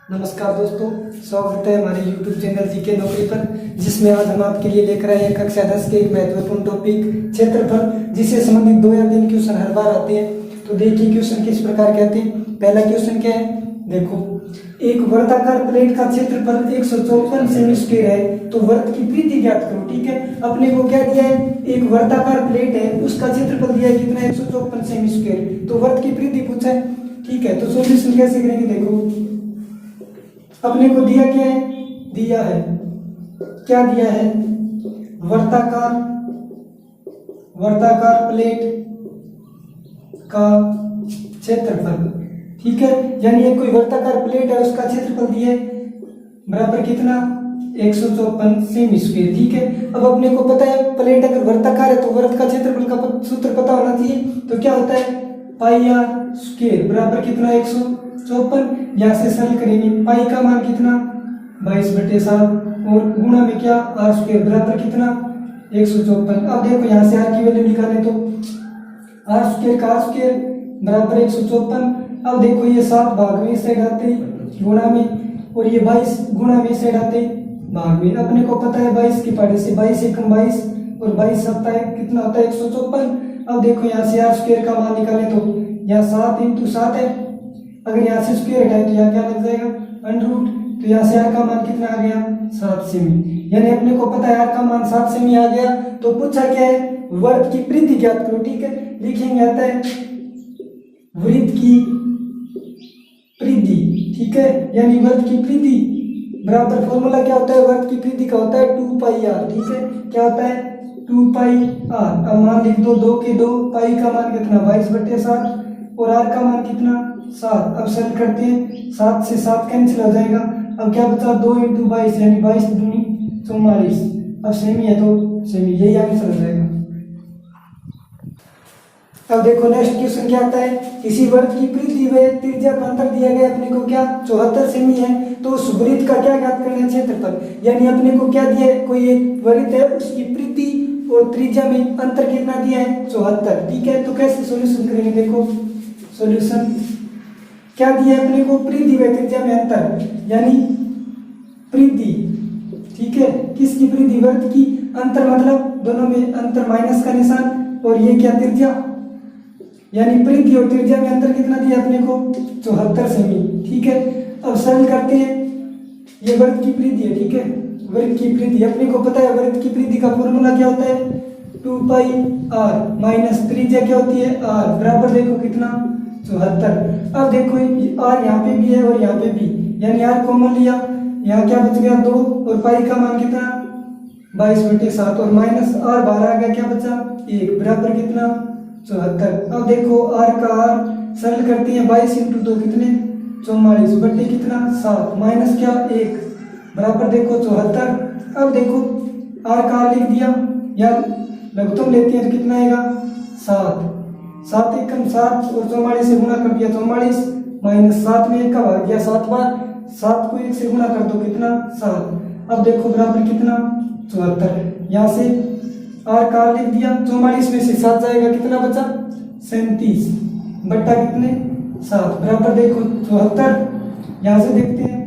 नमस्कार दोस्तों, स्वागत है हमारे YouTube चैनल जीके नौकरी पर, जिसमें आज हम आपके लिए लेकर आए हैं कक्षा 10 के एक महत्वपूर्ण टॉपिक क्षेत्रफल, जिससे संबंधित 2 या 3 क्वेश्चन हर बार आते हैं। तो देखिए क्वेश्चन किस प्रकार कहते हैं। पहला क्वेश्चन क्या है, देखो एक वर्ताकार प्लेट का क्षेत्रफल 154 सेमी स्क्वायर है, तो वर्त की परिधि ज्ञात करो। ठीक है, अपने को क्या दिया है, एक वर्ताकार प्लेट है, उसका क्षेत्रफल दिया है कितना, 154 सेमी स्क्वायर, तो वर्त की परिधि पूछा है। ठीक है, तो सॉल्यूशन कैसे करेंगे, देखो अपने को दिया क्या है, दिया है क्या दिया है, वर्ताकार प्लेट का क्षेत्रफल। ठीक है, यानी ये कोई वर्ताकार प्लेट है, उसका क्षेत्रफल दिया है बराबर कितना, 154 सेमी स्क्वायर। ठीक है, अब अपने को पता है प्लेट अगर वर्ताकार है तो वर्त का क्षेत्रफल का सूत्र पता होना चाहिए। तो क्या होता है, पाई आर स्क्वायर बराबर कितना, 154। यहाँ से सरल करेंगे, पाई का मान कितना 22/7 और गुणा में क्या आर स्क्वायर बराबर कितना 154। अब देखो यहाँ से आर की वैल्यू निकालें तो आर स्क्वायर बराबर 154। अब देखो ये 7 भाग में से घटाते गुणा में, और ये 22 गुणा में से घटाते भाग में। अपने को पता है 22 की पढ़े से 22 एकम 22 और 22 सत्ता है कितना होता है 154। अब देखो यहाँ से आर स्क्वायर का मान निकालें तो यहाँ 7 × 7 है, अगर यहाँ से स्क्वायर हटाए तो यहाँ क्या लग जाएगा √, तो यहाँ से आर का मान कितना आ गया 7 सेमी। यानी अपने को पता है आर का मान 7 सेमी आ गया। तो पूछा क्या है, वर्त की परिधि ज्ञात करो। ठीक है, लिखेंगे आता है वृत्त की परिधि। ठीक है, यानी वर्त की परिधि बराबर फॉर्मूला क्या होता है, वर्त की परिधि का होता है 2 पाई आर। ठीक है, क्या होता है 2 पाई आर। अब मान लिख दो 2 के 2, पाई का मान कितना 22/7 और आर का मान कितना 7। अब सरल करते हैं, 7 से 7 कैंसिल हो जाएगा। अब क्या बचा 2 × 22 यानी 22 दूनी 44। अब सेमी है तो सेमी, यही आंसर हो जाएगा। अब देखो नेक्स्ट क्वेश्चन क्या आता है, किसी वर्त की परिधि व त्रिज्या का अंतर दिया गया, अपने को क्या 74 सेमी है, तो उस वृत्त का क्या ज्ञात करना है, क्षेत्रफल। यानी अपने को क्या दिया है, कोई एक वृत्त है, उसकी परिधि और त्रिज्या में अंतर कितना दिया है 74। ठीक है, तो कैसे सॉल्यूशन करेंगे, देखो सॉल्यूशन क्या दिया है अपने को, परिधि व त्रिज्या में अंतर, यानी परिधि। ठीक है, किसकी परिधि, वर्त की, अंतर मतलब दोनों में अंतर माइनस का निशान, और ये क्या त्रिज्या, यानी परिधि और त्रिज्या में अंतर कितना दिया अपने को 74 सेमी। ठीक है, अब सरल करते हैं, ये वर्त की परिधि है। ठीक है, वर्त की परिधि अपने को पता है, वर्त की परिधि का फॉर्मूला क्या होता है 2 पाई आर माइनस त्रिज्या क्या होती है आर, बराबर देखो कितना 74। अब देखो आर यहाँ पे भी है और यहाँ पे भी, यानी आर कॉमन लिया, यहाँ क्या बच गया 2 और पाई का मान कितना 22/7 और माइनस आर बाहर आ गया, क्या बचा 1 बराबर कितना 74। अब देखो आर का आर सरल करते हैं, 22 × 2 कितने 44 बट्टे कितना 7 माइनस क्या 1 बराबर देखो 74। अब देखो आर का आर लिख दिया, या लघुत्तम लेते हैं तो कितना आएगा 7 एकम 7 और 44 से गुणा कर दिया 44 माइनस 7 में 1 का भाग गया 7 बार, 7 को 1 से गुणा कर दो कितना 7। अब देखो बराबर कितना 74। यहाँ से आर का लिख दिया, 44 में से 7 जाएगा कितना बचा 37 बट्टा कितने 7 बराबर देखो 74। यहाँ से देखते हैं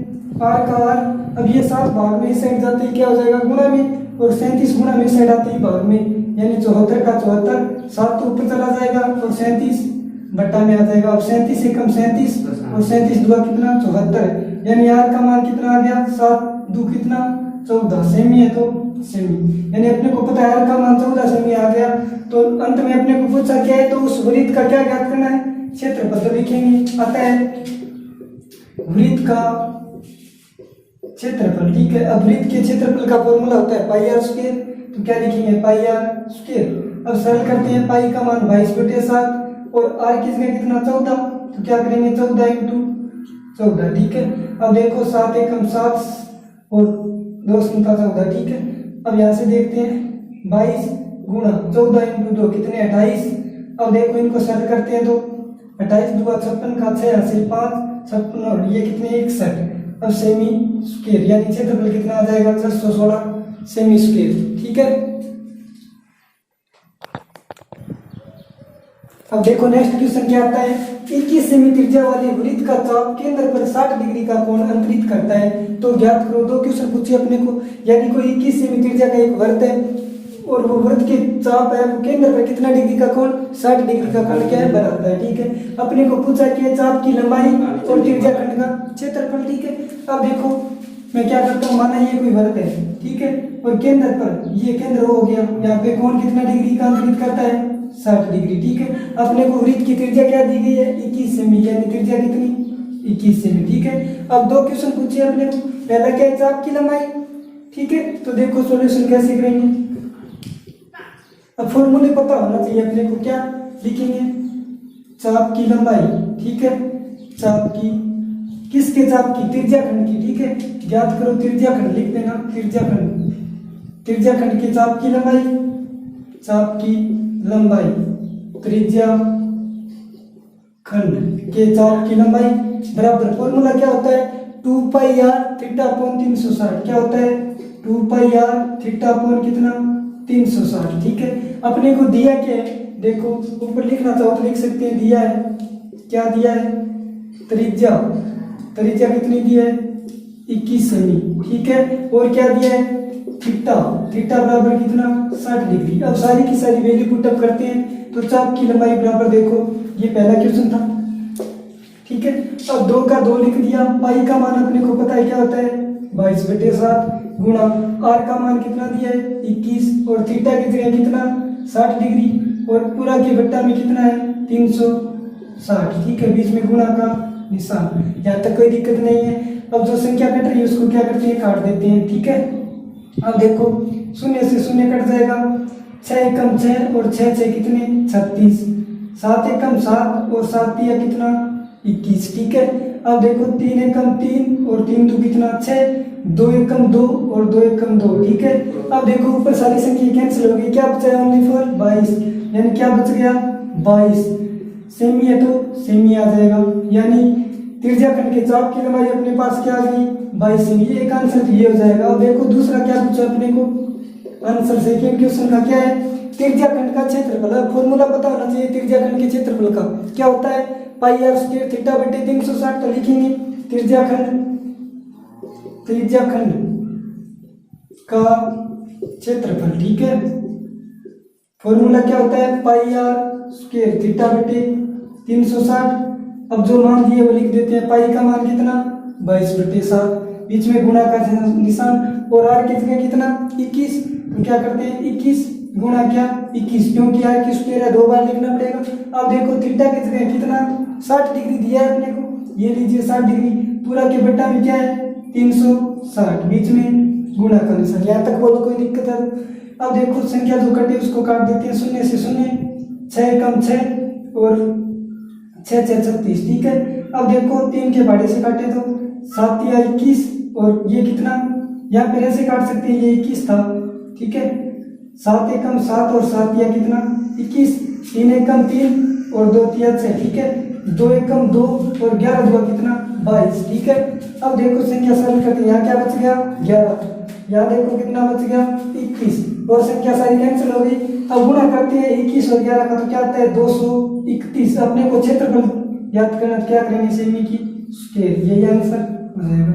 आर का आर, अब ये 7 भाग में इसे जाते ही क्या हो जाएगा गुणा में, और 37 गुणा में इसे आते ही भाग में, यानी 74 का 74, 7 तो ऊपर चला जाएगा और 37 बट्टा में आ जाएगा। अब 37 एकम 37 और 37 दुआ कितना 74, यानी आर का मान कितना आ गया 7 2 कितना 14 सेमी है तो सेमी, यानी अपने को पता है आर का मान 14 सेमी आ गया। तो अंत में अपने को पूछा क्या है, तो उस वृत्त का क्या ज्ञात करना है, क्षेत्रफल। तो लिखेंगे आता है वृत्त का क्षेत्रफल। ठीक है, अब वृत्त के क्षेत्रफल का फॉर्मूला होता है पाई आर स्क्वायर, तो क्या लिखेंगे पाई आर स्क्वायर। अब सरल करते हैं, पाई का मान 22/7 और आर की जगह कितना 14, तो क्या करेंगे 14 × 14। ठीक है, अब देखो 7 एकम 7 और 2 संख्या 14। ठीक है, अब यहाँ से देखते हैं 22 गुणा 14 × 2 कितने 28। अब देखो इनको सरल करते हैं तो 28 2 56 का 6 हासिल 5 56 और ये कितने 61। अब सेमी स्क्वायर, यानी क्षेत्रफल कितना आ जाएगा 616 सेमी स्क्वायर। ठीक है, अब देखो नेक्स्ट क्वेश्चन क्या आता है, 21 सेमी त्रिज्या वाले वृत्त का चाप केंद्र पर 60 डिग्री का कोण अंतरित करता है, तो ज्ञात करो। दो क्वेश्चन पूछे अपने को, यानी कोई 21 सेमी त्रिज्या का एक वृत्त है और वो वृत्त के चाप है वो केंद्र पर कितना डिग्री का कोण 60 डिग्री का कोण क्या है बनाता है। ठीक है, अपने को पूछा कि चाप की लंबाई और त्रिज्या खंड का क्षेत्रफल। ठीक है, अब देखो मैं क्या करता हूँ, माना ये कोई वृत्त है, ठीक है, और केंद्र पर ये केंद्र हो गया, यहाँ पे कोण कितना डिग्री का अंतरित करता है 60 डिग्री। ठीक है, अपने को वृत्त की त्रिज्या क्या दी गई है 21 सेमी, यानी त्रिज्या कितनी 21 सेमी। ठीक है, अब दो क्वेश्चन पूछे अपने को, पहला क्या है चाप की लंबाई। ठीक है, तो देखो सॉल्यूशन कैसे करेंगे, अब फॉर्मूले पता होना चाहिए अपने को, क्या लिखेंगे चाप की लंबाई। ठीक है, चाप की किसके चाप की त्रिज्या खंड की। ठीक है, ज्ञात करो त्रिज्या खंड, लिख देना त्रिज्या खंड, त्रिज्या खंड के चाप की लंबाई, चाप की लंबाई त्रिज्या खंड के चाप की लंबाई बराबर फॉर्मूला क्या होता है 2 पाई आर थीटा अपॉन 360। क्या होता है 2 पाई आर थीटा अपॉन कितना 360। ठीक है, अपने को दिया क्या है, देखो ऊपर लिखना चाहो तो लिख सकते हैं, दिया है क्या दिया है त्रिज्या, त्रिज्या कितनी दी है 21 सेमी। ठीक है, और क्या दिया है थीटा, थीटा बराबर कितना 60 डिग्री। अब सारी की सारी वैल्यू पुटअप करते हैं तो चाप की लंबाई बराबर, देखो ये पहला क्वेश्चन था। ठीक है, अब 2 का 2 लिख दिया, पाई का मान अपने को पता है क्या होता है 22/7 गुणा आर का मान कितना दिया है 21 और थीटा की जगह कितना 60 डिग्री और पूरा के बट्टा में कितना है 360। ठीक है, बीच में गुणा का निशान, यहाँ तक कोई दिक्कत नहीं है। अब जो संख्या कट रही है उसको क्या करते हैं काट देते हैं। ठीक है, अब देखो शून्य से शून्य कट जाएगा, 6 एकम 6 और 6 6 कितने 36, 7 एकम 7 और 7 तिया कितना 21। ठीक है, अब देखो 3 एकम 3 और 3 2 कितना 6, 2 एकम 2 और 2 एकम 2। ठीक है, अब देखो ऊपर सारी संख्या कैंसिल हो गई, क्या बचा ओनली फॉर 22, यानी क्या बच गया 22 सेमी है तो सेमी आ जाएगा, यानी त्रिज्या खंड के चाप की लंबाई अपने पास क्या आ गई 22 सेमी। एक आंसर तो ये हो जाएगा। और देखो दूसरा क्या पूछा अपने को, आंसर सेकंड क्वेश्चन का क्या है त्रिज्या खंड का क्षेत्रफल। फॉर्मूला पता होना चाहिए त्रिज्या खंड के क्षेत्रफल का, क्या होता है पाई आर स्क्वायर थीटा बटे 360। तो लिखेंगे त्रिज्या खंड, त्रिज्या खंड का क्षेत्रफल। ठीक है, फॉर्मूला क्या होता है पाई आर स्क्वायर थीटा बटे 360। अब जो मान दिए वो लिख देते हैं, पाई का मान कितना 22/7, बीच में गुणा का निशान और आर की जगह कितना 21, तो क्या करते हैं 21 गुणा क्या 21, क्योंकि आर की स्क्वायर है 2 बार लिखना पड़ेगा। अब देखो थीटा की जगह कितना 60 डिग्री दिया है अपने को, ये लीजिए 60 डिग्री, पूरा के बट्टा में क्या है 360, बीच में गुणा का निशान। यहाँ तक बोलो कोई दिक्कत है। अब देखो संख्या जो कटे उसको काट देते हैं, शून्य से शून्य, 6 एकम 6 और 6 6 36। ठीक है, अब देखो 3 के भाड़े से काटे तो 7 या 21 और ये कितना, यहाँ पे ऐसे काट सकते हैं, ये 21 था। ठीक है, 7 एकम 7 और 7 या कितना 21, 3 एकम 3 और 2 तिया 6। ठीक है, 2 एकम 2 और 11 2 कितना 22। ठीक है, अब देखो संख्या सरल करते हैं, यहाँ क्या बच गया 11, यहाँ देखो कितना बच गया 21 और संख्या सारी कैंसिल हो गई। अब गुणा करते हैं 21 और 11 का तो क्या आता है 231। अपने को क्षेत्रफल याद करना, क्या करेंगे सेमी की स्क्वायर, यही आंसर हो जाएगा।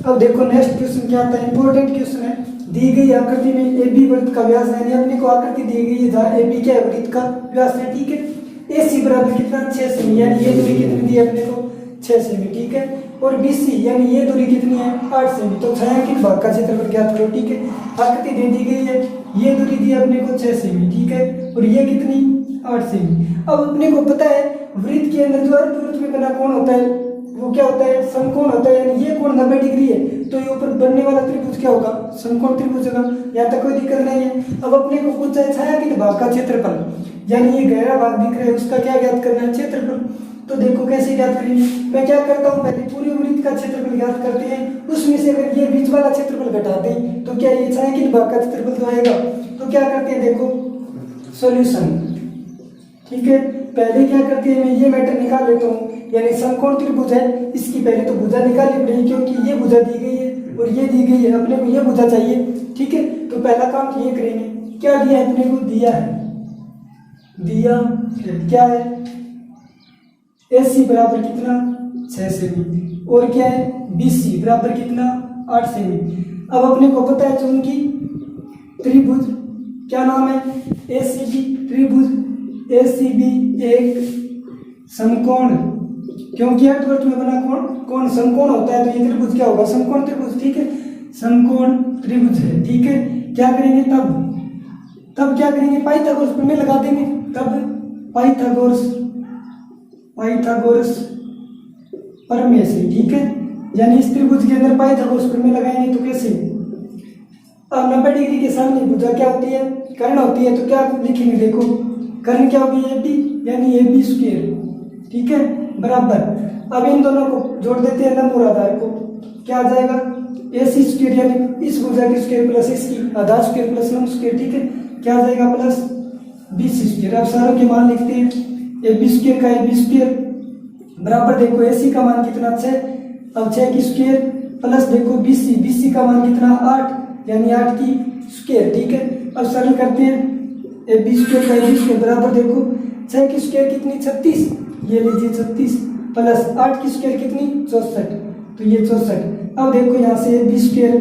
अब देखो नेक्स्ट क्वेश्चन क्या आता है, इंपॉर्टेंट क्वेश्चन है। दी गई आकृति में ए बी वृत्त का व्यास है, यानी अपने को आकृति दी गई है जहाँ ए बी क्या है वृत्त का व्यास है। ठीक है, ए सी बराबर कितना 6 सेमी, यानी ये दूरी कितनी दी है अपने को 6 सेमी। ठीक है, और बी सी यानी ये दूरी कितनी है 8 सेमी। तो छायांकित भाग का क्षेत्रफल ज्ञात करो। ठीक है, आकृति दे दी गई है, ये दूरी दी है अपने को 6 सेमी। ठीक है, और ये कितनी 8 सेमी। अब अपने को पता है वृत्त के अंदर जो अर्धवृत्त में बना कोण होता है वो क्या होता है समकोण होता है, यानी ये कोण 90 डिग्री है तो ये ऊपर बनने वाला त्रिभुज क्या होगा समकोण त्रिभुज होगा। यहाँ तक कोई दिक्कत नहीं है। अब अपने को पूछा है छायांकित भाग का क्षेत्रफल, यानी ये गहरा भाग दिख रहा है उसका क्या ज्ञात करना है क्षेत्रफल। तो देखो कैसे ज्ञात करेंगे, मैं क्या करता हूँ पहले पूरी वृत्त का क्षेत्रफल ज्ञात करते हैं, उसमें से अगर ये बीच वाला क्षेत्रफल घटा दें तो क्या ये छायांकित भाग का क्षेत्रफल तो आएगा। तो क्या करते हैं देखो सॉल्यूशन। ठीक है, पहले क्या करते हैं मैं ये मैटर निकाल लेता हूँ, यानी समकोण त्रिभुज है इसकी पहले तो भुजा निकालनी पड़ेगी क्योंकि ये भुजा दी गई है और ये दी गई है, अपने को ये भुजा चाहिए। ठीक है, तो पहला काम ये करेंगे, क्या दिया है अपने को दिया है दिया है। क्या है, AC बराबर कितना 6 सेमी, और क्या है BC बराबर कितना 8 सेमी। अब अपने को पता है चूंकि त्रिभुज क्या नाम है ACB, त्रिभुज ACB एक समकोण, क्योंकि अर्धवृत्त में बना कोण समकोण होता है, तो ये त्रिभुज क्या होगा समकोण त्रिभुज। ठीक है, समकोण त्रिभुज है। ठीक है, क्या करेंगे तब क्या करेंगे, पाइथागोरस प्रमेय लगा देंगे। तब पाइथागोरस प्रमेय से। ठीक है, यानी इस त्रिभुज के अंदर पाइथागोरस प्रमेय लगाएंगे तो कैसे, अब 90 डिग्री के सामने भुजा क्या होती है, कर्ण होती है, तो क्या लिखेंगे, देखो कर्ण क्या होगी AB, यानी AB स्क्वायर। ठीक है, बराबर, अब इन दोनों को जोड़ देते हैं लंब और आधार को, क्या आ जाएगा AC स्क्वायर, यानी इस भुजा की स्क्वायर प्लस इसकी आधार स्क्वायर प्लस लंब स्क्वायर। ठीक है, क्या आ जाएगा प्लस BC स्क्वायर। अब सारों के मान लिखते हैं, AB स्क्वायर का AB स्क्वायर बराबर, देखो AC का मान कितना 6, अब 6 की स्क्वायर प्लस देखो BC का मान कितना 8, यानी 8 की स्क्वायर। ठीक है, अब सरल करते हैं, AB स्क्वायर का AB स्क्वायर बराबर, देखो 6 की स्क्वायर कितनी 36, ये लीजिए 36 प्लस 8 की स्क्वायर कितनी 64, तो ये 64। अब देखो यहाँ से AB स्क्वायर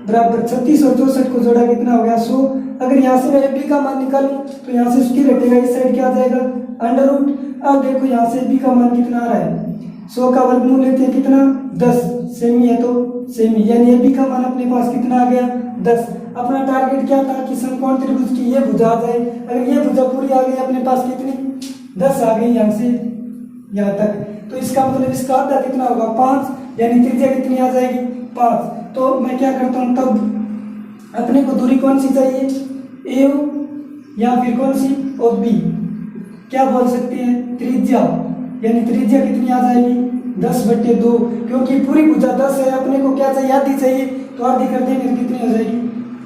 बराबर 36 और 64 को जोड़ा कितना हो गया 100। अगर यहाँ से मैं AB का मान निकालूं तो यहाँ से स्क्वायर हटेगा, इस साइड क्या आ जाएगा अंडर रूट। अब देखो यहाँ से AB का मान कितना आ रहा है, 100 का वर्गमूल लेते हैं कितना 10 सेमी है, तो सेमी, यानी AB का मान अपने पास कितना आ गया 10। अपना टारगेट क्या था कि समकोण त्रिभुज की ये भुजा आ जाए, अगर ये भुजा पूरी आ गई अपने पास कितनी 10 आ गई यहाँ से यहाँ तक, तो इसका मतलब इसका आधा कितना होगा 5, यानी त्रिज्या कितनी आ जाएगी 5। तो मैं क्या करता हूँ, तब अपने को दूरी कौन सी चाहिए, A या फिर कौन सी OB, क्या बोल सकते हैं त्रिज्या, यानी त्रिज्या कितनी आ जाएगी 10/2, क्योंकि पूरी भुजा 10 है, अपने को क्या चाहिए आधी चाहिए, तो आधी कर देंगे तो कितनी हो जाएगी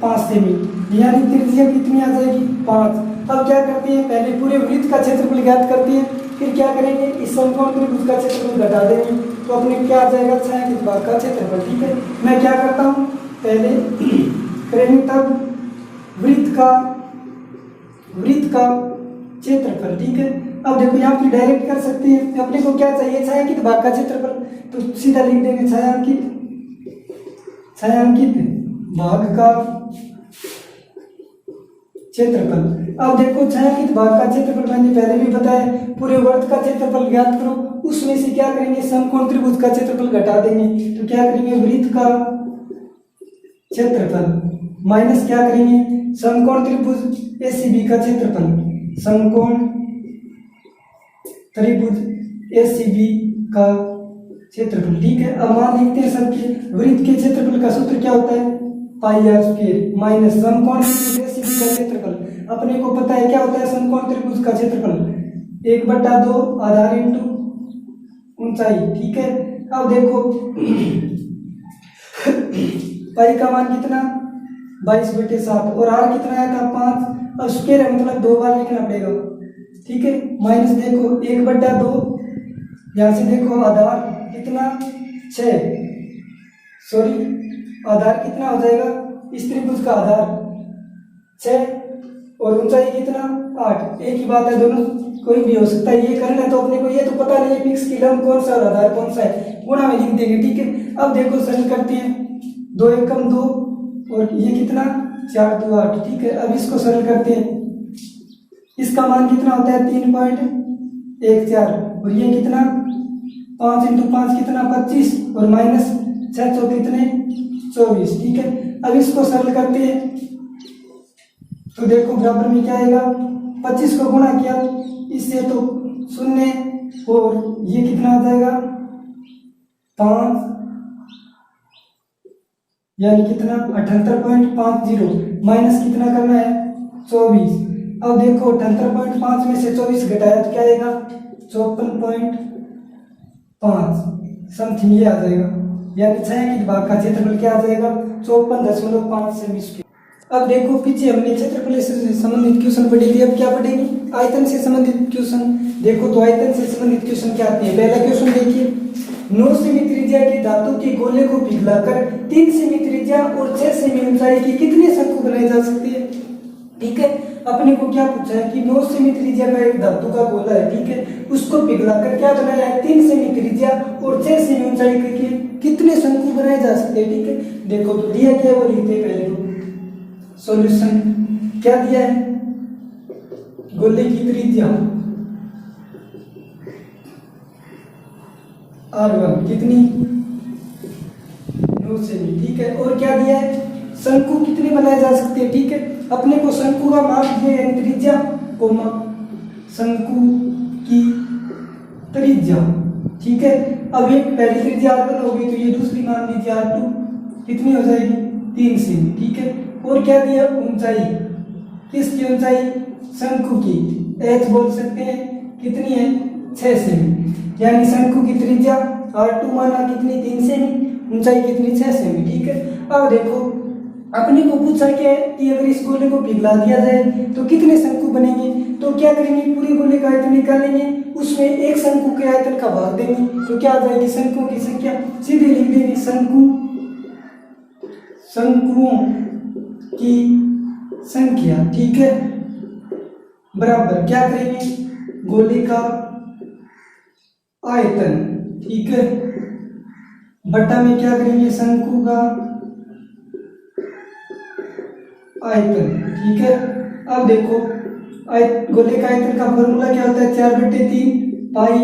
5 सेमी, यानी त्रिज्या कितनी आ जाएगी 5। अब क्या करते हैं, पहले पूरे वृत्त का क्षेत्रफल ज्ञात करते हैं, फिर क्या करेंगे इस समकोण त्रिभुज का क्षेत्रफल घटा देंगे, तो अपने क्या आ जाएगा छायांकित भाग का क्षेत्रफल। ठीक है, मैं क्या करता हूँ, पहले करेंगे तब वृत्त का क्षेत्रफल। ठीक है, अब देखो यहाँ पे डायरेक्ट कर सकते हैं, अपने को क्या चाहिए छायांकित भाग का क्षेत्रफल, तो सीधा लिख देंगे छायांकित भाग का क्षेत्रफल। अब देखो छायांकित भाग का क्षेत्रफल मैंने पहले भी बताया, पूरे वर्त का क्षेत्रफल ज्ञात करो, उसमें से क्या करेंगे समकोण त्रिभुज का क्षेत्रफल घटा देंगे, तो क्या करेंगे वृत्त का क्षेत्रफल माइनस क्या करेंगे समकोण त्रिभुज ACB का क्षेत्रफल, समकोण त्रिभुज ACB का क्षेत्रफल। ठीक है, अब मान लिखते हैं सबके, वृत्त के क्षेत्रफल का सूत्र क्या होता है πr² माइनस समकोण त्रिभुज ACB का क्षेत्रफल, अपने को पता है क्या होता है समकोण त्रिभुज का क्षेत्रफल 1/2 आधार इंटू ऊंचाई। ठीक है, अब देखो पाई का मान कितना 22/7 और r कितना आया था 5, अब स्क्वायर है मतलब 2 बार लिखना पड़ेगा। ठीक है, माइनस देखो 1/2, यहाँ से देखो आधार कितना 6, सॉरी आधार कितना हो जाएगा इस त्रिभुज का आधार 6 और ऊंचाई कितना 8, एक ही बात है, दोनों कोई भी हो सकता है, ये करना है तो अपने को ये तो पता नहीं है फिक्स की लंब कौन सा और आधार कौन सा है, गुणा में लिख देंगे। ठीक है, अब देखो सरल करते हैं, 2 एकम 2 और ये कितना 4 2 8। ठीक है, अब इसको सरल करते हैं, इसका मान कितना होता है 3.14 और ये कितना 5 × 5 कितना 25 और माइनस 6 चौके कितने 24। ठीक है, अब इसको सरल करते हैं, तो देखो बराबर में क्या आएगा 25 को गुणा किया इससे तो 0 और ये कितना आ जाएगा 5, यानी कितना 78.50 माइनस कितना करना है 24। अब देखो 78.5 में से 24 घटाया तो क्या आएगा 54.5 समथिंग ये आ जाएगा, यानी छायांकित भाग का क्षेत्रफल क्या आ जाएगा 54.5 सेमी। अब देखो पीछे हमने क्षेत्रफल से संबंधित क्वेश्चन पढ़ी थी, अब क्या पढ़ेंगे आयतन से संबंधित क्वेश्चन। देखो तो आयतन से संबंधित क्वेश्चन क्या आते हैं, पहला क्वेश्चन देखिए 9 सेमी त्रिज्या के धातु के गोले को पिघलाकर 3 सेमी त्रिज्या और 6 सेमी ऊंचाई की कितनी शंकु बनाई जा सकती है। ठीक है, अपने को क्या पूछा है कि 9 सेमी त्रिज्या का एक धातु का गोला है, ठीक है, उसको पिघलाकर क्या बनाया है 3 सेमी त्रिज्या और 6 सेमी ऊंचाई के कितने शंकु बनाए जा सकते हैं, ठीक है। देखो तो दिया क्या है वो लिखते हैं पहले तो सॉल्यूशन। क्या दिया है, गोले की त्रिज्या R1 कितनी 9 सेमी, ठीक है, और क्या दिया है शंकु कितने बनाए जा सकते हैं, ठीक है। अपने को शंकु का माप दिया है त्रिज्या कोमा शंकु की त्रिज्या, ठीक है। अब एक पहली त्रिज्या R1 हो गई तो ये दूसरी मान लीजिए R2 कितनी हो जाएगी 3 सेमी, ठीक है। और क्या दिया ऊंचाई, किसकी ऊंचाई शंकु की h बोल सकते हैं कितनी है 6 सेमी, यानी शंकु की त्रिज्या R2 माना कितनी 3 सेमी, ऊंचाई कितनी 6 सेमी, ठीक है। अब देखो अपने को पूछा क्या है कि अगर इस गोले को पिघला दिया जाए तो कितने शंकु बनेंगे, तो क्या करेंगे पूरे गोले का आयतन निकालेंगे, उसमें एक शंकु के आयतन का भाग देंगे तो क्या आ जाएगी शंकुओं की संख्या, सीधे लिख देंगे शंकुओं की संख्या, ठीक है, बराबर क्या करेंगे गोले का आयतन, ठीक है, बट्टा में क्या करेंगे शंकु का आयतन, ठीक है। अब देखो गोले का आयतन का फॉर्मूला क्या होता है 4/3 पाई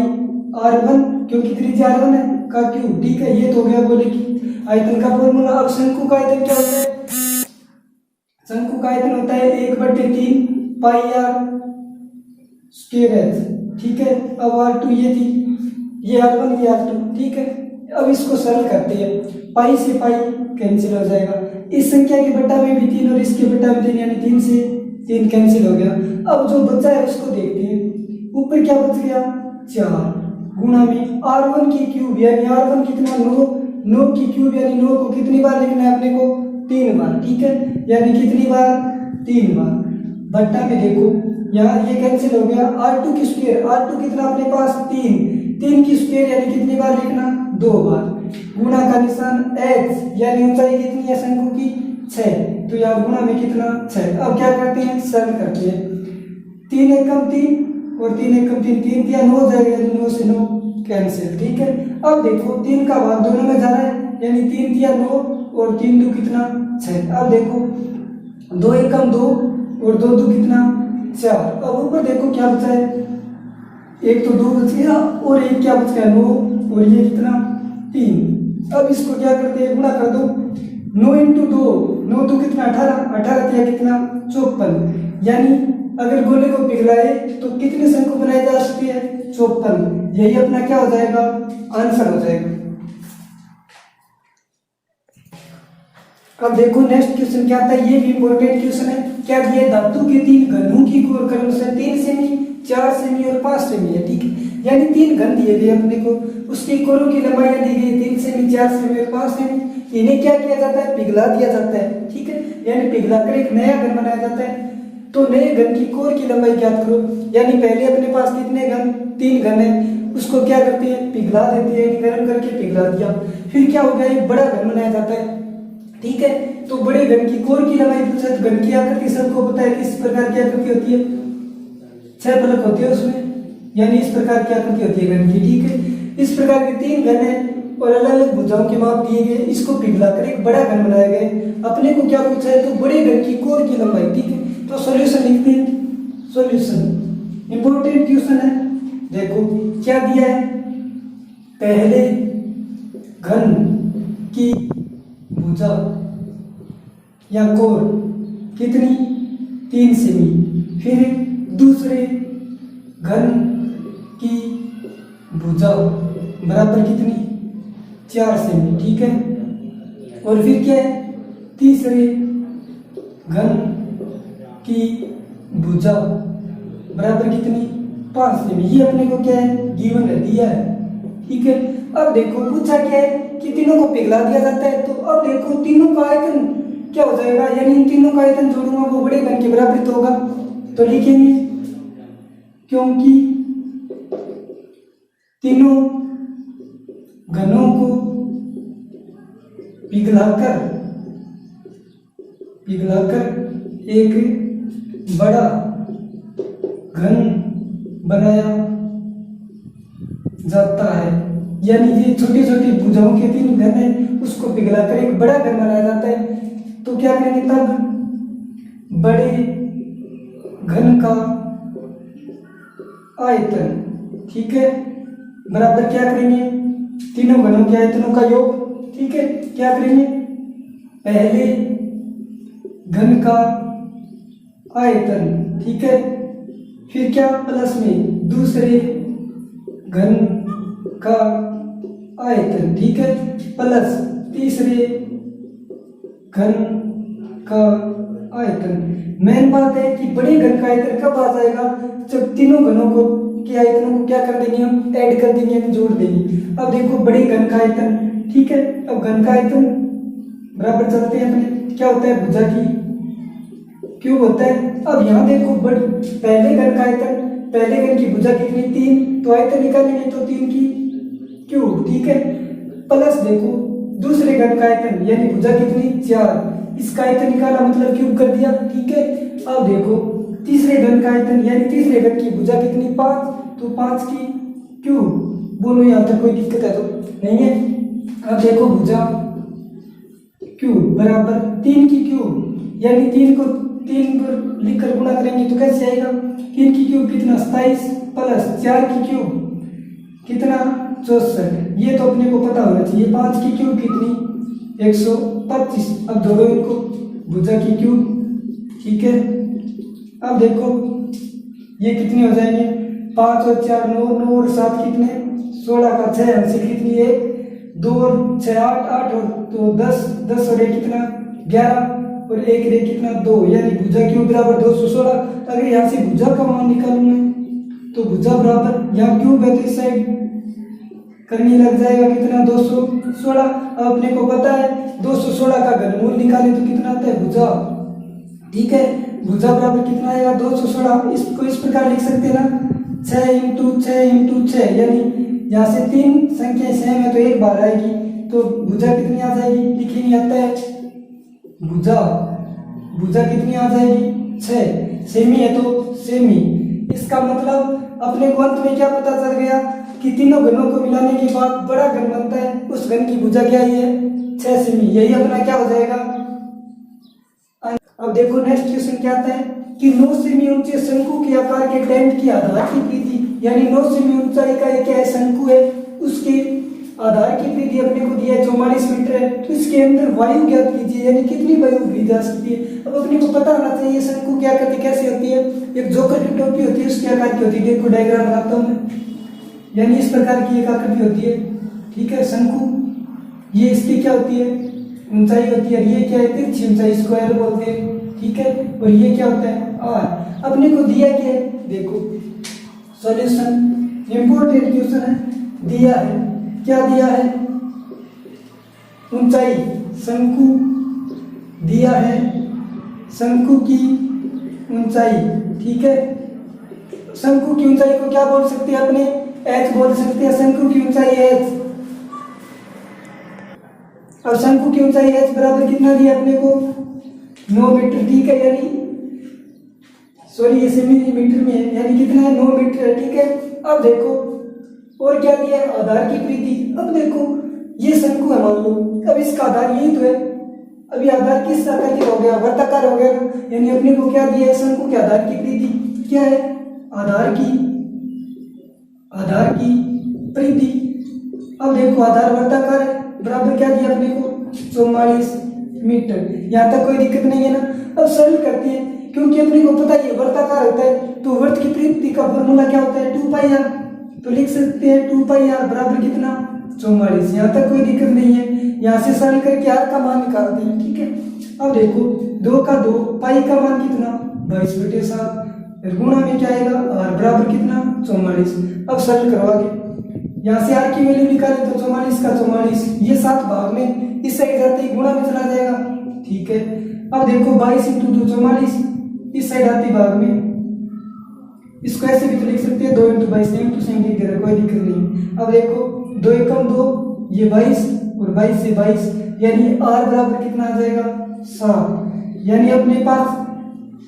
R1 क्योंकि त्रिज्या R1 है का क्यूब, ठीक है, ये तो हो गया गोले की आयतन का फॉर्मूला। अब शंकु का आयतन क्या होता है, शंकु का आयतन होता है 1/3 पाई R स्क्वायर h, ठीक है। अब R2 ये थी, ये R1 ये R2, ठीक है। अब इसको सरल करते हैं, पाई से पाई कैंसिल हो जाएगा, इस संख्या के बट्टा में भी 3 और इसके बट्टा में 3 यानी 3 से 3 कैंसिल हो गया। अब जो बचा है उसको देखते हैं, ऊपर क्या बच गया 4 गुणा में R1 की क्यूब यानी R1 कितना 9 की क्यूब यानी 9 को कितनी बार लिखना है अपने को 3 बार, ठीक है, यानी कितनी बार 3 बार। बट्टा में देखो यहाँ ये कैंसिल हो गया, R2 की स्क्वायर, R2 कितना अपने पास 3 की स्क्वायर यानी कितनी बार लिखना 2 बार, गुणा का निशान h यानी ऊंचाई कितनी है शंकु की 6, तो यहाँ गुणा में कितना 6। अब क्या करते हैं सरल करते हैं, 3 एकम 3 और 3 एकम 3, 3 दिया 9 हो जाएगा यानी 9 से 9 कैंसिल, ठीक है। अब देखो 3 का भाग दोनों में जा रहा है यानी 3 दिया 9 और 3 2 कितना 6। अब देखो 2 एकम 2 और 2 2 कितना 4। अब ऊपर देखो क्या बचा है, एक तो 2 बच गया और एक क्या बच गया 9 और ये कितना 3। अब इसको क्या करते हैं गुणा कर दो, 9 × 2 9 2 कितना 18 दिया कितना 54, यानी अगर गोले को पिघलाए तो कितने शंकु बनाए जा सकते हैं 54, यही अपना क्या हो जाएगा आंसर हो जाएगा। अब देखो नेक्स्ट क्वेश्चन क्या आता है, ये भी इंपॉर्टेंट क्वेश्चन है। क्या दिया धातु के 3 घनों की कोर क्रमशः 3 सेमी 4 सेमी और 5 सेमी है, ठीक है, यानी 3 घन दिए गए अपने को, उसकी कोरों की लंबाई दी गई 3 सेमी 4 सेमी और 5 सेमी। इन्हें क्या किया जाता है पिघला दिया जाता है, ठीक है, यानी पिघलाकर एक नया घन बनाया जाता है। तो नए घन की कोर की लंबाई ज्ञात करो, यानी पहले अपने पास कितने घन 3 घन है, उसको क्या करते हैं पिघला देते हैं, गर्म करके पिघला दिया, फिर क्या हो गया एक बड़ा घन बनाया जाता है, ठीक है। तो बड़े घन की कोर की लंबाई पूछा तो घन की आकृति सबको पता है किस प्रकार की आकृति होती है 6 फलक होते हैं उसमें, यानी इस प्रकार की आकृति होती है घन की, ठीक है। इस प्रकार के 3 घन है और अलग अलग भुजाओं के माप दिए गए, इसको पिघलाकर एक बड़ा घन बनाया गया। अपने को क्या पूछा है तो बड़े घन की कोर की लंबाई, ठीक है। तो सॉल्यूशन लिखते हैं, सॉल्यूशन इंपॉर्टेंट क्वेश्चन है। देखो क्या दिया है, पहले घन की भुजा या कोर कितनी 3 सेमी, फिर दूसरे घन की भुजा बराबर कितनी 4 सेमी, ठीक है, और फिर क्या है तीसरे घन की भुजा बराबर कितनी 5 सेमी। ये अपने को क्या है गिवन है दिया है, ठीक है। अब देखो पूछा क्या है कि तीनों को पिघला दिया जाता है, तो अब देखो तीनों का आयतन क्या हो जाएगा, यानी इन तीनों का आयतन जोड़ूंगा वो बड़े घन के बराबर होगा, तो लिखेंगे क्योंकि तीनों घनों को पिघलाकर एक बड़ा घन बनाया जाता है। यानी ये छोटी छोटी भुजाओं के 3 घन है, उसको पिघलाकर एक बड़ा घन बनाया जाता है। तो क्या करेंगे तब बड़े घन का आयतन, ठीक है, बराबर क्या करेंगे तीनों घनों के आयतनों का योग, ठीक है। क्या करेंगे पहले घन का आयतन, ठीक है, फिर क्या प्लस में दूसरे घन का आयतन, ठीक है, प्लस तीसरे घन का आयतन। मेन बात है कि बड़े घन का आयतन कब आ जाएगा, जब तीनों घनों को के आयतनों को क्या कर देंगे हम ऐड कर देंगे, जोड़ देंगे। अब देखो बड़े घन का आयतन, ठीक है, अब घन का आयतन बराबर चलते हैं अपने, क्या होता है भुजा की क्यूब होता है। अब यहाँ देखो पहले घन का आयतन, पहले घन की भुजा कितनी 3, तो आयतन निकालेंगे तो 3 की क्यूब, ठीक है, प्लस देखो दूसरे घन का आयतन यानी भुजा कितनी 4, इसका आयतन निकाला मतलब क्यूब कर दिया, ठीक है। अब देखो तीसरे घन का आयतन यानी तीसरे घन की भुजा कितनी 5, तो 5 की क्यूब। बोलो यहाँ तक कोई दिक्कत है तो नहीं है। अब देखो भुजा क्यूब बराबर 3 की क्यूब, यानी 3 को 3 पर लिखकर गुणा करेंगे तो कैसे आएगा, 3 की क्यूब कितना 27 प्लस 4 की क्यूब कितना 64, ये तो अपने को पता होना चाहिए। 5 की क्यूब कितनी 125। अब जोड़ो इनको भुजा की क्यूब, ठीक है। अब देखो ये कितने हो जाएंगे 5 और 4 9, 9 और 7 कितने 16 का 6 हमसे कितनी है 2 और 6 8, 8 और तो 10, 10 और 1 कितना 11 और 1 रे कितना 2, यानी भुजा क्यूब बराबर 216। अगर यहाँ से भुजा का मान निकालूं मैं तो भुजा बराबर यहाँ क्यूब है तो इस साइड करने लग जाएगा कितना 216। अब अपने को पता है 216 का घनमूल निकाले तो कितना आता है भुजा, ठीक है, भुजा बराबर कितना आएगा 216। इसको इस प्रकार लिख सकते हैं ना 6 इंटू 6, यानी यहाँ से 3 संख्या सेम है तो 1 बार आएगी, तो भुजा कितनी आ जाएगी लिखी नहीं आता है, भुजा कितनी आ जाएगी 6, सेमी है तो सेमी। इसका मतलब अपने को अंत में क्या पता चल गया कि तीनों घनों को मिलाने के बाद बड़ा घन बनता है, उस घन की भुजा क्या ही है 6 सेमी, यही अपना क्या हो जाएगा। अब देखो नेक्स्ट क्वेश्चन क्या आता है कि 9 सेमी ऊंचे शंकु के आकार के टेंट की आधार की परिधि, यानी 9 सेमी ऊंचाई का एक क्या है शंकु है, उसके आधार की परिधि अपने को दिया है 44 मीटर है, तो इसके अंदर वायु ज्ञात कीजिए, यानी कितनी वायु भेजी जा सकती है। अब अपने को पता होना चाहिए शंकु क्या करती कैसे होती है, एक जोकर की टोपी होती है उसके आकार की होती है, देखो डायग्राम बनाता हूँ मैं, यानी इस प्रकार की एक आकृति होती है, ठीक है शंकु, ये इसकी क्या होती है ऊंचाई होती है, ये क्या है तिरछी ऊंचाई स्क्वायर बोलते हैं, ठीक है, और ये क्या होता है आर। अपने को दिया क्या है देखो सॉल्यूशन इंपॉर्टेंट क्वेश्चन है, दिया है क्या दिया है ऊंचाई शंकु, दिया है शंकु की ऊंचाई, ठीक है, शंकु की ऊंचाई को क्या बोल सकते हैं अपने एच बोल सकते हैं, शंकु की ऊंचाई एच, और शंकु की ऊंचाई एच बराबर कितना दिया अपने को 9 मीटर, ठीक है, यानी सॉरी ये सेंटीमीटर में है, यानी कितना है 9 मीटर है, ठीक है। अब देखो और क्या दिया है आधार की परिधि, अब देखो ये शंकु है मान लो, अब इसका आधार यही तो है, अभी आधार किस आकार का हो गया वर्ताकार हो गया, यानी अपने को क्या दिया है शंकु के आधार की परिधि क्या है आधार की परिधि। अब देखो आधार वर्ताकार है बराबर क्या दिया अपने को 44 मीटर, यहाँ तक कोई दिक्कत नहीं है ना। अब सरल करते हैं क्योंकि अपने को पता है वर्ताकार होता है तो वर्त की परिधि का फॉर्मूला क्या होता है 2πr, तो लिख सकते हैं 2πr बराबर कितना 44, यहाँ तक कोई दिक्कत नहीं है। यहाँ से सरल करके r का मान निकालते हैं, ठीक है। अब देखो 2 का 2 पाई का मान कितना 22/7, फिर गुणा में क्या आएगा r बराबर कितना 44। अब सरल करो आगे, यहाँ से r की वैल्यू निकाले तो 44 का 44, ये 7 भाग में इस साइड जाते ही गुणा में चला जाएगा, ठीक है। अब देखो 22 × 2 44, इस साइड आती भाग में, इसको ऐसे भी तो लिख सकते हैं 2 × 22 सेम टू सेम लिख दे रहा कोई दिक्कत नहीं। अब देखो 2 एकम 2, ये 22 और 22 से 22, यानी r बराबर कितना आ जाएगा 7, यानी अपने पास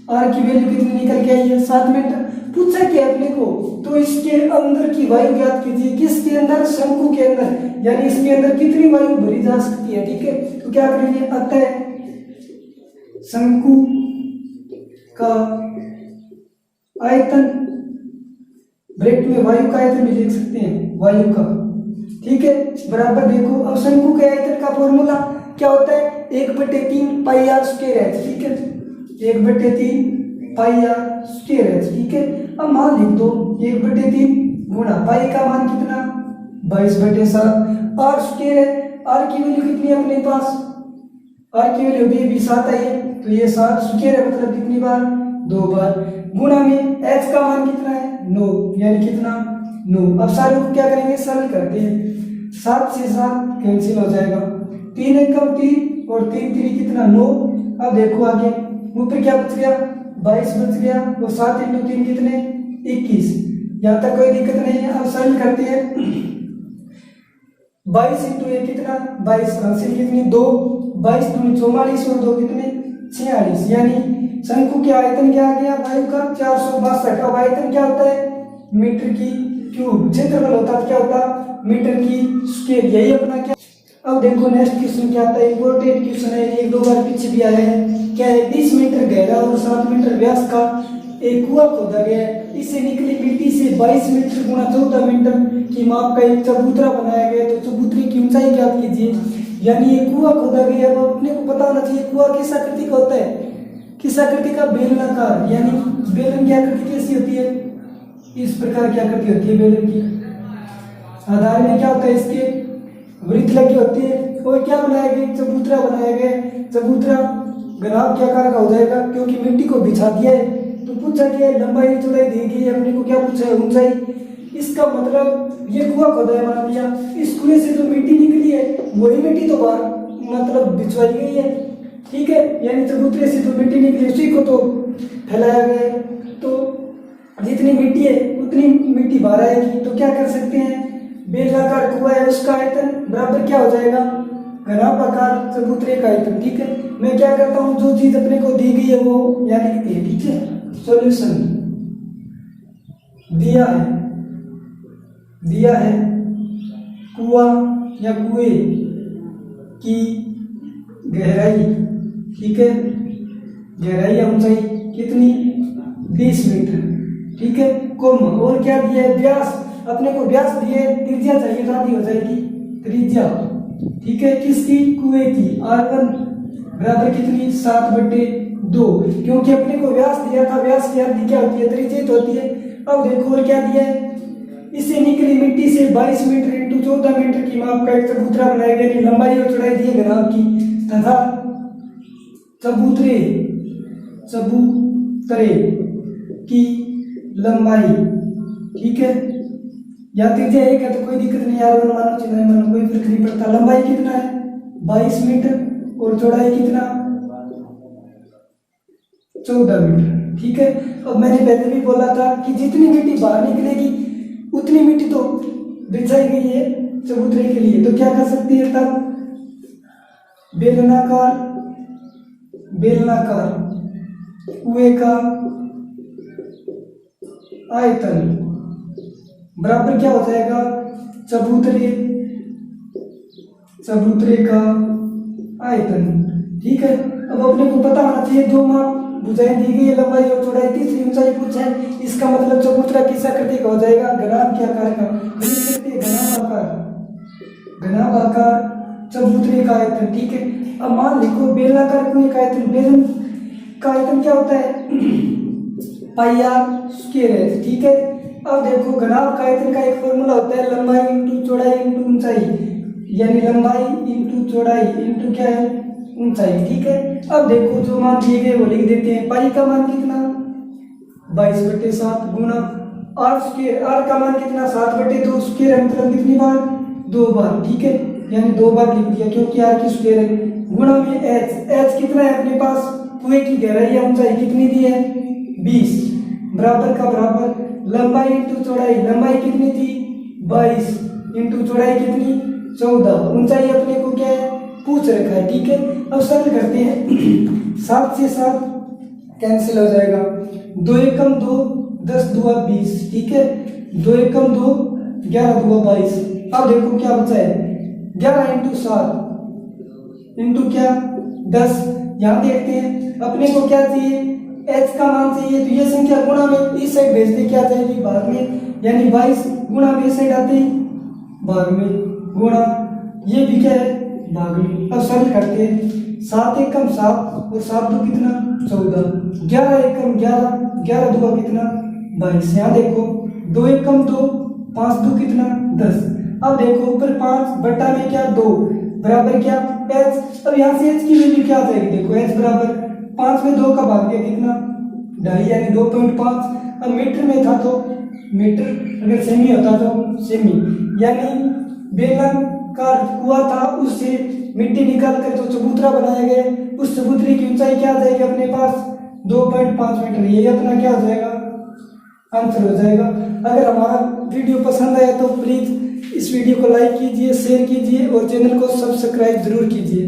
आर की वैल्यू कितनी निकल के आई है 7 मीटर। पूछा क्या अपने को, तो इसके अंदर की वायु ज्ञात कीजिए। किसके अंदर, शंकु के अंदर, यानी इसके अंदर कितनी वायु भरी जा सकती है। ठीक है, तो क्या करेंगे, अतः शंकु का आयतन, ब्रैकेट में वायु का आयतन भी लिख सकते हैं, वायु का। ठीक है, बराबर देखो अब शंकु के आयतन का फॉर्मूला क्या होता है, 1/3 पाई आर स्क्वायर एच। ठीक है, 1/3 पाई आर स्क्वायर एच। ठीक है, अब मान लिख दो 1/3 गुणा पाई का मान कितना 22/7, आर स्क्वायर है, आर की वैल्यू कितनी है अपने पास, आर की वैल्यू भी 7 आई है, तो ये 7 स्क्वायर है, मतलब कितनी बार, 2 बार, गुणा में एच का मान कितना है 9, यानी कितना 9। अब सारे को क्या करेंगे, सरल करते हैं, 7 से 7 कैंसिल हो जाएगा, 3 एकम 3 और 3 3 कितना 9। अब देखो आगे ऊपर क्या बच गया, 22 बच गया, और 7 × 3 कितने 21। यहाँ तक कोई दिक्कत नहीं है। अब सरल करते हैं, 22 × 1 कितना 22, हासिल कितनी 2, 22 दूनी 44 और 2 कितने 46, यानी शंकु के आयतन क्या आ गया वायु का 462। अब आयतन क्या होता है, मीटर की क्यूब, क्षेत्रफल होता है क्या होता, मीटर की स्क्वायर, यही अपना क्या। अब देखो नेक्स्ट क्वेश्चन क्या आता है, इंपॉर्टेंट क्वेश्चन है, 1-2 बार पीछे भी आया है। क्या है, 20 मीटर गहरा और 7 मीटर व्यास का एक कुआं खोदा गया है, इससे निकली मिट्टी से 22 मीटर गुणा 14 मीटर की माप का एक चबूतरा बनाया गया है, तो चबूतरे की ऊंचाई ज्ञात कीजिए। यानी ये कुआं खोदा गया है, अब अपने को पता होना चाहिए कुआं किस आकृति का होता है, किस आकृति का, बेलनाकार, यानी बेलन की आकृति कैसी होती है, इस प्रकार की आकृति होती है बेलन की। आधार में क्या होता है, इसके वृत्त लगी होती है, और क्या बनाया गया, चबूतरा बनाया गया। चबूतरा घनाभ के आकार का हो जाएगा, क्योंकि मिट्टी को बिछा दिया है। तो पूछा गया है लंबाई चौड़ाई दी गई है, अपने को क्या पूछा है, ऊंचाई। इसका मतलब ये कुआं खोदा है, मान लिया इस कुएं से जो मिट्टी निकली है वही मिट्टी तो बाहर मतलब बिछवाई गई है। ठीक है, यानी चबूतरे से जो मिट्टी निकली उसी को तो फैलाया गया है, तो जितनी मिट्टी है उतनी मिट्टी बाहर आएगी। तो क्या कर सकते हैं, बेलनाकार कुआं है, उसका आयतन बराबर क्या हो जाएगा, घनाभाकार चबूतरे का आयतन। ठीक है, मैं क्या करता हूँ, जो चीज अपने को दी गई है वो याद लिखती है। ठीक है, सॉल्यूशन दिया है कुआं या कुएं की गहराई। ठीक है, गहराई या ऊंचाई कितनी 20 मीटर। ठीक है, कोमा, और क्या दिया है, व्यास, अपने को व्यास दिए, त्रिज्या चाहिए तो आधी हो जाएगी त्रिज्या। ठीक है, किसकी, कुएं की, R1 बराबर कितनी 7/2, क्योंकि अपने को व्यास दिया था, व्यास की आधी क्या होती है, त्रिज्या तो होती है। अब देखो और क्या दिया है, इससे निकली मिट्टी से 22 मीटर × 14 मीटर की माप का एक चबूतरा बनाया गया, लंबाई और चौड़ाई दी है घनाभ की, तथा चबूतरे की लंबाई। ठीक है, या त्रिज्या एक है तो कोई दिक्कत नहीं, यार मानो चिन्ह मानो कोई फर्क नहीं पड़ता। लंबाई कितना है 22 मीटर और चौड़ाई कितना 14 मीटर। ठीक है, अब मैंने पहले भी बोला था कि जितनी मिट्टी बाहर निकलेगी उतनी मिट्टी तो बिछाई गई है चबूतरे के लिए, तो क्या कर सकती है, तब बेलनाकार कुएं का आयतन बराबर क्या हो जाएगा, चबूतरे का आयतन। ठीक है, अब अपने को पता होना चाहिए दो माप भुजाएं दी गई है, लंबाई और चौड़ाई, तीसरी ऊंचाई पूछा है, इसका मतलब चबूतरा किस आकृति का हो जाएगा, घनाभ के आकार का। घनाभाकार चबूतरे का आयतन। ठीक है, अब मान लिखो बेलनाकार कुएं का आयतन, बेलन का आयतन क्या होता है पाई आर स्क्वायर है। ठीक है, अब देखो घनाभ का आयतन का एक फॉर्मूला होता है लंबाई × चौड़ाई × ऊंचाई, यानी लंबाई × चौड़ाई × क्या है ऊंचाई। ठीक है, अब देखो जो मान दिए गए वो लिख देते हैं। पाई का मान कितना 22/7 गुणा आर स्क्वायर, आर का मान कितना 7/2 स्क्वायर, मतलब कितनी बार 2 बार। ठीक है, यानी 2 बार लिख दिया क्योंकि आर की स्क्वायर है, गुणा में एच कितना है अपने पास, कुएं की गहराई या ऊंचाई कितनी दी है 20, बराबर का बराबर लंबाई × चौड़ाई, लंबाई कितनी थी 22 × चौड़ाई कितनी 14, ऊंचाई अपने को क्या है पूछ रखा है। ठीक है, अब सरल करते हैं 7 से 7 कैंसिल हो जाएगा। 2 एकम 2, 10 दुआ 20, ठीक है। 2 एकम 2, 11 दुआ 22। अब देखो क्या बचा है, 11 इंटू 7 इंटू क्या 10। यहाँ देखते हैं अपने को क्या चाहिए, h का मान चाहिए, तो ये संख्या गुणा में इस साइड भेजते क्या जाएगी, भाग में, यानी 22 गुणा में इस साइड आते ही भाग में, गुणा ये भी क्या है भाग में। अब सरल करते हैं, 7 एकम 7 और 7 दो कितना 14, 11 एकम 11, 11 दुआ कितना 22। यहाँ देखो 2 एकम 2, 5 दो कितना 10। अब देखो ऊपर 5 बटा में क्या 2 बराबर क्या h। अब यहाँ से h की वैल्यू क्या आ जाएगी, देखो h बराबर 5 में 2 का भाग दिया कितना 2.5 यानी 2.5। अब मीटर में था तो मीटर, अगर सेमी होता तो सेमी, यानी बेलन का कुआ था उससे मिट्टी निकाल कर जो चबूतरा बनाया गया, उस चबूतरे की ऊंचाई क्या आ जाएगी अपने पास 2.5 मीटर। ये अपना क्या हो जाएगा आंसर हो जाएगा। अगर हमारा वीडियो पसंद आया तो प्लीज इस वीडियो को लाइक कीजिए, शेयर कीजिए और चैनल को सब्सक्राइब जरूर कीजिए।